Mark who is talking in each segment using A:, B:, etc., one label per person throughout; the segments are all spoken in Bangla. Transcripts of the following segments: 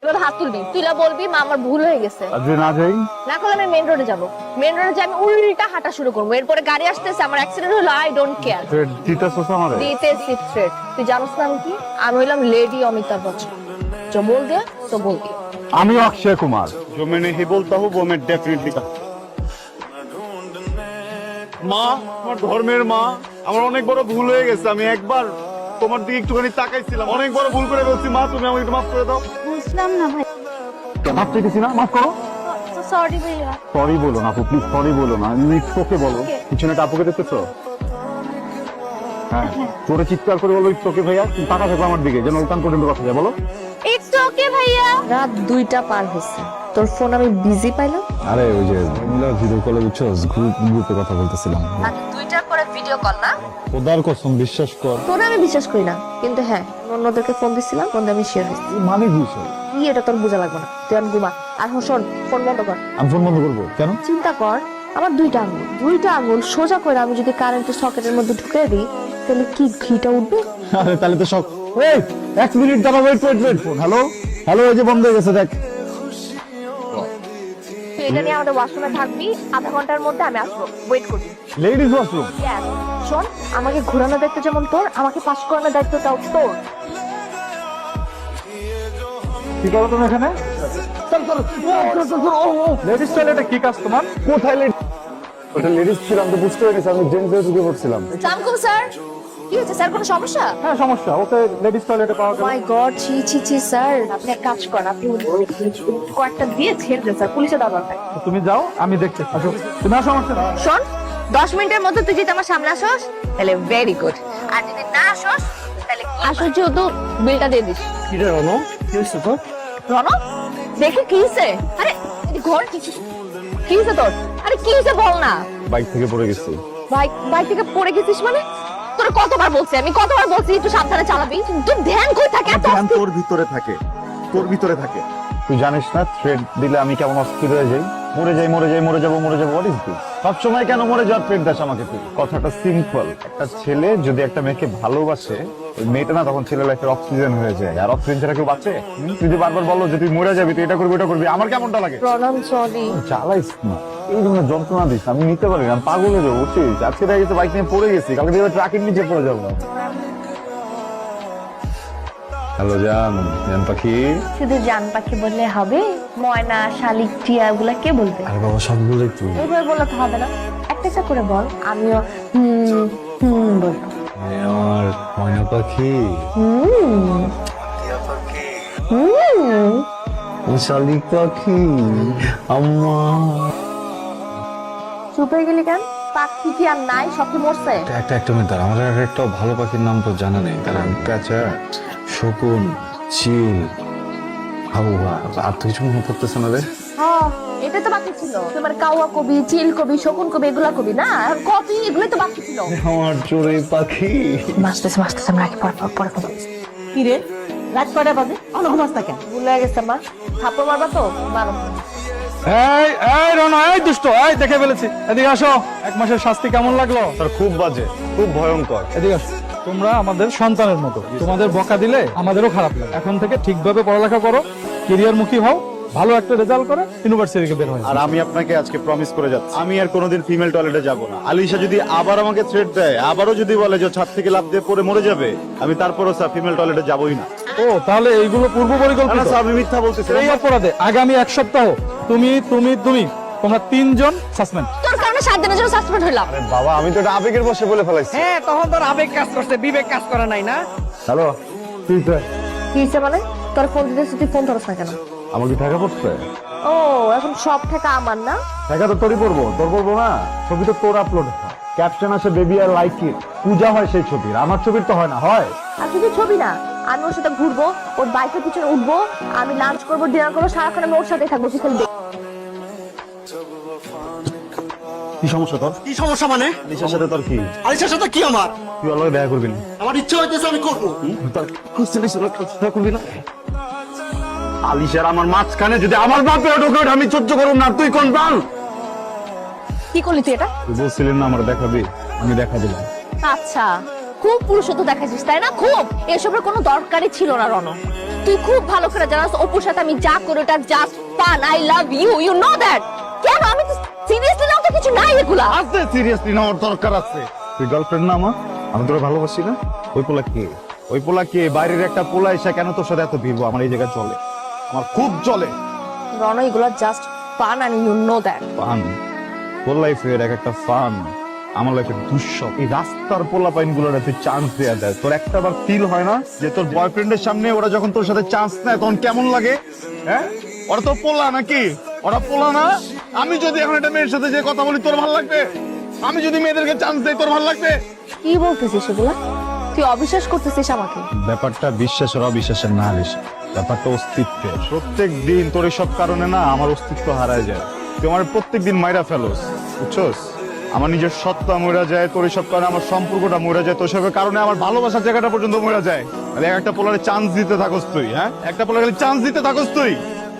A: এবার হাত তুলবি, তুইলা বলবি মা আমার ভুল হয়ে গেছে।
B: আর যদি না যাই?
A: না করলে আমি মেইন রোডে যাবো। মেইন রোডে যাই, আমি উল্টা হাঁটা শুরু করবো। এরপরে গাড়ি আসতেছে, আমার অ্যাক্সিডেন্ট হলো, আই ডোন্ট কেয়ার।
B: থ্রেড দিতেছস আমারে?
A: দিতেছি থ্রেড। তুই জানোস না আমি কি? আমি হইলাম লেডি অমিতাভ বচ্চন। जो बोल दिया तो बोल दिया।
B: আমি অক্ষয় কুমার। जो मैंने ही बोलता हूँ वो मैं डेफिनेटली करता हूँ। মা, আমার ধর্মের মা, আমার অনেক বড় ভুল হয়ে গেছে। আমি একবার তোমার দিকে একটুখানি তাকাইছিলাম, অনেক বড় ভুল করে ফেলছি। মা, তুমি আমাকে একটু মাফ করে দাও।
C: বুঝলাম না ভাই।
B: মাফ চাইতেছি না, মাফ করো।
C: সরি ভাইয়া।
B: সরি বলো না আপু, প্লিজ সরি বলো না। তুমি তোকে বলো, পিছনে একটা আপুকে দেখতেছো? হ্যাঁ, তোরে চিৎকার করে বলো তোকে ভাইয়া, তুমি টাকা থাকো আমার দিকে, যেন ওখান পর্যন্ত কথা যায়। বলো
C: ইটস ওকে ভাইয়া।
A: রাত 2টা পার হয়েছে, তোর ফোন আমি বিজি পাইলাম।
D: আরে ওই যে ভিডিও কলে বুঝছস, গ্রুপে কথা বলতেছিলাম।
A: রাত 2টার পরে ভিডিও কল না?
D: খোদার কসম বিশ্বাস কর।
A: তোরে আমি বিশ্বাস করি না, কিন্তু হ্যাঁ অন্যদেরকে ফোন দিছিলাম, ফোন দিয়ে আমি শেয়ার হয়েছি।
D: মানে কি সব?
A: কি এটা তোর বোঝা লাগবে না, তুই আমি ঘুমা। আর শোন, ফোন বন্ধ কর।
D: আমি ফোন বন্ধ করবো কেন?
A: চিন্তা কর, আমার 2টা আঙুল সোজা করে আমি যদি কারেন্টের সকেটের মধ্যে ঢুকে দিই, তাহলে কি ঘিটা উঠবে?
D: আরে তাহলে তো সব। এই 1 মিনিট দাঁড়া, ওয়েট ফোন। হ্যালো হ্যালো, এই যে বন্ধ হয়ে গেছে দেখ।
A: তুই এটা নিয়ে আমাদের ওয়াশরুমে থাকবি, আধা ঘন্টার মধ্যে আমি আসবো, ওয়েট করবি।
D: Ladies washroom?
A: Yes. শোন, আমাকে ঘোরানোর দায়িত্ব যেমন তোর, আমাকে পাস করানোর দায়িত্বটাও তোর।
B: কি করো তুমি এখানে? লেডিস টয়লেটে কি কাজ তোমার?
D: কোথায় লেডিস? ওটা লেডিস ছিলাম তো, বুঝতে পেরেছি আমি জেন্টসে ঢুকে পড়ছিলাম।
A: সালামকুম স্যার। কি হয়েছে স্যার, কোনো সমস্যা?
B: হ্যাঁ সমস্যা, ওকে লেডিস টয়লেটে পাওয়া গেল।
A: মাই গড, ছি ছি ছি স্যার, আপনি এক কাজ করেন, আপনি কয়েকটা দিয়ে ছেড়ে দেন স্যার, পুলিশে দাও দরকার।
B: তুমি যাও, আমি দেখছি। আসো, তুমি আসো আমার সাথে।
A: শোন, 10 মিনিটের মধ্যে তুই যদি আমার সামনে আসোস তাহলে ভেরি গুড, আর যদি না আসোস তাহলে আসোস যেহেতু বিলটা দিয়ে দিস।
B: কি রে রনো, কি হয়েছে তোর?
A: রণ, দেখে কি হয়েছে? আরে ঘর কি হয়েছে তোর? আরে কি হয়েছে বল না।
D: বাইক থেকে পড়ে গেছি।
A: বাইক থেকে পড়ে গেছিস মানে? তোর কতবার বলছি, আমি কতবার বলছি একটু সাবধানে চালাবি, তোর ধ্যান কই থাকে এত?
B: ধ্যান তোর ভিতরে থাকে, তোর ভিতরে থাকে।
D: তুই জানিস না থ্রেড দিলে আমি কেমন অস্থির হয়ে যাই? মরে যাবো। What is this? সবসময় কেন মরে যাওয়ার থ্রেড দাস আমাকে তুই? কথাটা সিম্পল, একটা ছেলে যদি একটা মেয়েকে ভালোবাসে, ওই মেয়েটা না তখন ছেলে লাইফের অক্সিজেন হয়ে যায়। আর অক্সিজেন ছাড়া কেউ বাঁচে? তুই যে বারবার বলো যে তুই মরে যাবি, তুই এটা করবি ওটা করবি, আমার কেমনটা লাগে?
A: প্রণাম, সরি।
D: চালাইস না, এই ধরনের যন্ত্রণা দিস না, আমি নিতে পারি না, আমি পাগল হয়ে যাবো। বুঝছিস, আজকে দেখা গেছে বাইক নিয়ে পড়ে গেছি, কালকে দেখবে ট্রাকের নিচে পড়ে যাবো। হ্যালো জান পাখি।
A: শুধু জান পাখি বললে হবে? ময়না, শালিক, টিয়া এগুলা কে বলবে?
D: আরে বাবা সবগুলোই তুই।
A: এইভাবে বললে তো হবে না, একটা করে বল। আমিও বলবো।
D: আমার ময়না পাখি, শালিক পাখি, আম্মা।
A: চুপ হয়ে গেলি কেন? পাখি কি আর নাই? সব কি মরছে?
D: একটা মিনিট দাঁড়া, আমার আর একটা ভালো পাখির নাম তো জানা নেই। কারণ প্যাঁচা, শকুন, চিল, হাওয়া, আর তো কিছু মনে পড়তেছে না রে।
A: হ্যাঁ, এটা তো বাকি ছিল। তোমার কাওয়া কবি, চিল কবি, শকুন কবি এগুলা কবি না, কবি এগুলো তো বাকি ছিল।
D: আমার চোরে পাখি।
A: মাস্টার আমরা কি পরে কথা।
C: কি রে, রাত কয়টা বাজে? ঘুমাস কেন?
A: ভুলে গেছে মা, থাপ্পড় মারবা তো মারো।
B: এই রনো, এই দুষ্ট, এই দেখে ফেলেছি। এদিকে আসো। 1 মাসের শাস্তি কেমন লাগলো?
D: স্যার খুব বাজে, খুব ভয়ঙ্কর।
B: এদিকে আসো। তোমরা আমাদের সন্তানের মতো, তোমাদের বকা দিলে আমাদেরও খারাপ লাগে। এখন থেকে ঠিকভাবে পড়ালেখা করো, ক্যারিয়ার মুখী হও, ভালো একটা রেজাল্ট করে ইউনিভার্সিটি থেকে বের হয়ে।
E: আর আমি আপনাকে আজকে প্রমিস করে যাচ্ছি, আমি আর কোনোদিন ফিমেল টয়লেটে যাব না। আলিশা যদি আবার আমাকে থ্রেট দেয়, আবারও যদি বলে যে ছাদ থেকে লাফ দিয়ে পড়ে মরে যাবে, আমি তারপরও স্যার ফিমেল টয়লেটে যাবই না।
B: ও তাহলে এইগুলো পূর্ব পরিকল্পিত?
E: না স্যার, আমি মিথ্যা বলতেছি।
B: এই অপরাধে আগামী 1 সপ্তাহ তোমরা 3 জন সাসপেন্ড।
A: তোর কারণে 7 দিনের জন্য সাসপেন্ড হইলাম।
D: আরে বাবা, আমি তো এটা আবেগের বশে বলে ফেলাইছি।
F: হ্যাঁ, তখন তোর আবেগ কাজ করছে, বিবেক কাজ করে নাই না।
D: হ্যালো,
B: কি স্যার?
A: কি হইছে মানে? তোর ফোন দিতেছিস, তুই ফোন ধরছ না কেন?
D: আমার কি টাকা পড়ছে?
A: ও, এখন সব টাকা আমার না?
D: টাকা তো তোরই পড়বো, তোর পড়বো না। ছবি তো তোর আপলোড, ক্যাপশন আসে বেবি আর লাইক ইট, পূজা হয় সেই ছবির, আমার ছবির তো হয় না। হয়
A: আর শুধু ছবি না, আমি ওর সাথে ঘুরবো, ওর বাইকের পিছনে উঠবো, আমি লাঞ্চ করবো, ডিনার করবো, সারাক্ষণ আমি ওর সাথে থাকবো। কি খেলবে?
E: কি সমস্যা তোর?
F: কি সমস্যা মানে?
E: আলিশার সাথে তোর কি?
F: আলিশার সাথে কি আমার?
E: তুই ওর লগে দেখা করবি না?
F: আমার ইচ্ছে হইতেছে আমি করবো।
E: করবি না? আলিশার আমার মাঝখানে যদি আমার বাপে ঢোকে, আমি সহ্য করব না। তুই কোন বাল?
A: কি করলি তুই এটা?
E: তুই বলছিলেন না আমার দেখাবি, আমি দেখা দিলাম।
A: আচ্ছা, খুব পুরুষত্ব দেখাচ্ছিস তাই না? খুব। এসবের কোনো দরকারই ছিল না রণ। তুই খুব ভালো করে জানাস অপুর সাথে আমি যা করি ওটা just fun. I love you, you know that. কেন আমি তো সিরিয়াসলি নাও তো কিছু নাই এগুলা।
D: আছে সিরিয়াসলি নেওয়ার দরকার আছে। তুই গার্লফ্রেন্ড না আমার, আমি তোরা ভালোবাসি না। ওই পোলা কে? ওই পোলা কে? বাইরের একটা পোলা এসে কেন তোর সাথে এত ভিড়বো? আমার এই জায়গায় চলে, আমার খুব চলে।
A: রণ, এগুলা just fun and you know that.
D: Fun? তোর লাইফের এক একটা ফান, আমার লাইফের দুঃস্বপ। এই রাস্তার পোলা পাইন গুলোর তুই চান্স দেয়া দেয়, তোর একটা বার ফিল হয় না যে তোর বয়ফ্রেন্ডের সামনে ওরা যখন তোর সাথে চান্স নেয় তখন কেমন লাগে? হ্যাঁ, ওরা তো পোলা নাকি? ওরা পোলা না? আমি যদি এখন একটা মেয়ের সাথে যে কথা বলি তোর ভালো লাগবে? আমি যদি মেয়েদেরকে চান্স দেই তোর ভালো লাগবে?
A: কি বলতেছিস এগুলা? তুই অবিশ্বাস করতেছিস আমাকে?
D: ব্যাপারটা বিশ্বাস আর অবিশ্বাসের না বেশি, ব্যাপারটা অস্তিত্বের। প্রত্যেক দিন তোর সব কারণে না আমার অস্তিত্ব হারায় যায়। তুই আমার প্রত্যেক দিন মাইরা ফেলোস, বুঝছস? আমার নিজের সত্তা মরে যায় তোর সব কারণে, আমার সম্পর্কটা মরে যায় তোর সবের কারণে, আমার ভালোবাসার জায়গাটা পর্যন্ত মরে যায়। আর একটা পোলারে চান্স দিতে থাকস তুই। হ্যাঁ, একটা পোলারে চান্স দিতে থাকস তুই।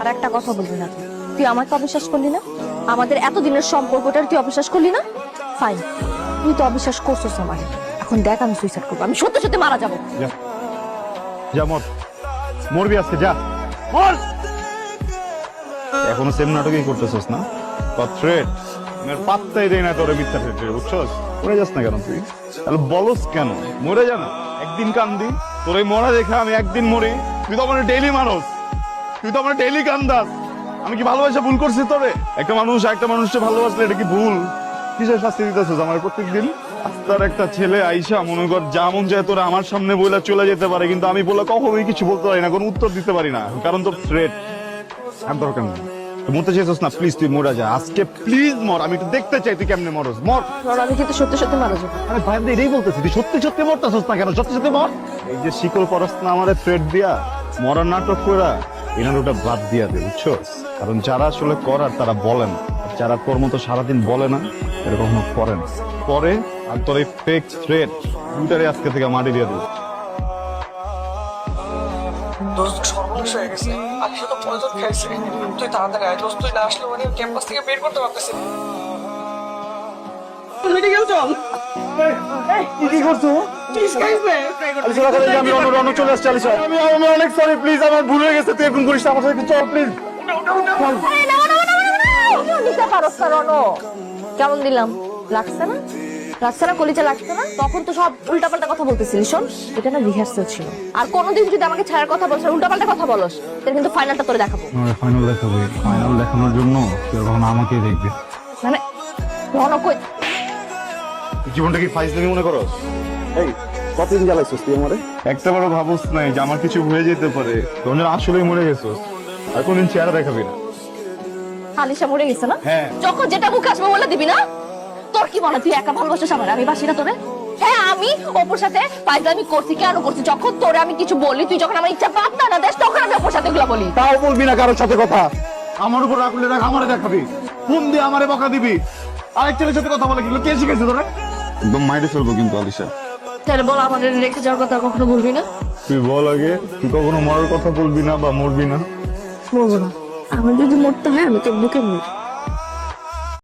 A: আর একটা কথা বলবি না তুই। তুই আমাকে অবিশ্বাস করলি না? আমাদের এতদিনের সম্পর্কটা তুই অবিশ্বাস করলি না? ফাইন, তুই তো অবিশ্বাস করছিস আমাকে। এখন দেখ আমি সুইসাইড করবো, আমি সত্যি সত্যি মারা যাবো।
D: যা, যা মর, মরবি আজকে, যা মর। এখনো সেম নাটকই করতেছস না? থ্রেট আমার পাত্তাই দেয় না তোর মিথ্যা থ্রেট, বুঝছস? মরে যাস না কেন তুই? তাহলে বলস কেন? মরে যা না, একদিন কান্দি। তোর এই মরা দেখা আমি একদিন মরি। তুই তো আমার ডেইলি মানুষ, তুই তো আমার ডেইলি কান্দাস। আমি কি ভালোবাসা ভুল করছি তোরে? একটা মানুষকে ভালোবাসলে এটা কি ভুল? কিসের শাস্তি দিতেছস আমার প্রত্যেকদিন? রাস্তার একটা ছেলে আইসা মনে কর যা মন যায় তোরা আমার সামনে বইলা চলে যেতে পারে, কিন্তু আমি বলে কখনোই কিছু বলতে পারি না, কোনো উত্তর দিতে পারি না, কারণ তোর থ্রেট। আর দরকার নেই, তুই মরতে চাইছিস না, প্লিজ তুই মরে যা আজকে, প্লিজ মর। আমি একটু দেখতে চাই তুই কেমনে মরস, মর।
A: রণ, আমি কিন্তু সত্যি সত্যি মারা যাবো।
D: আরে ভাই, আমি এটাই বলতেছি, তুই সত্যি সত্যি মরতেছিস না কেন? সত্যি সত্যি মর। এই যে শিকল পরস না আমারে থ্রেট দিয়া, মরার নাটক করা, এনার ওটা বাদ দিয়া দে, বুঝছস? কারণ যারা আসলে করার তারা বলে না, যারা তোর মতো সারাদিন বলে না এটা কখনো করে না। পরে আর তোর এই ফেক থ্রেট দুটারে আজকে থেকে মাটি দিয়ে দেবো।
G: দোস্ত সর্বনাশ হয়ে গেছে। আলিশা তো পয়জন খাইছে। তুই তাড়াতাড়ি আয় দোস্ত, তুই না আসলে মানে ক্যাম্পাস থেকে বের করতে পারতেছি না। মেডিকেল চল।
B: কি করছো? আমি রণ চলে আসছি। আমি অনেক সরি, প্লিজ আমার ভুল হয়ে গেছে, তুই এখন করিস না, আমার সাথে চল প্লিজ।
A: নিতে পারস না রণ? কেমন দিলাম? লাগছে না? লাগছে না? কলিজা লাগছে না? তখন তো সব উল্টাপাল্টা কথা বলতেছিলি। শোন, এটা না রিহার্সাল ছিল। আর কোনোদিন যদি আমাকে ছাড়ার কথা বলছ, উল্টাপাল্টা কথা বলস, তাহলে কিন্তু ফাইনালটা তোরে দেখাবো।
D: ফাইনাল দেখাবো? ফাইনাল দেখানোর জন্য তুই কখনো আমাকেই দেখবি?
A: মানে রণ কই?
D: জীবনটা কি ফাইজলামি মনে করো? এই কতদিন জ্বালাইছিস তুই আমারে? একটা বারও ভাবস নাই যে আমার কিছু হয়ে যেতে পারে, তোর আসলেই মরে গেছিস। আর কোনদিন চেহারা দেখাবি না।
A: আলিশা মরে গেছে না?
D: হ্যাঁ।
A: যখন যেটা মুখে আসবে বলে দিবি না? তোর কি মনে তুই একা ভালোবাসিস আমার, আমি বাসি না তোরে? হ্যাঁ, আমি অপুর সাথে ফাইজলামি করছি, কেন করছি? যখন তোরে আমি কিছু বলি, তুই যখন আমার ইচ্ছা পাত্তা না দেস, তখন আমি অপুর সাথে এগুলো বলি।
D: তাও বলবি না কারোর সাথে কথা? আমার উপর রাখলে রাখ, আমারে দেখাবি, ফোন দিয়ে আমারে বকা দিবি। আরেক ছেলের সাথে কথা বলে কিগুলো কে শিখেছে তোরা? একদম মাইরে ফেলবো কিন্তু আলিশা।
A: তাহলে বল, আমাদের রেখে যাওয়ার কথা কখনো বলবি না?
D: তুই বল আগে, তুই কখনো মরার কথা বলবি না বা মরবি না?
A: বলবো না। আমার যদি মরতে হয় আমি তোর বুকে মরবো।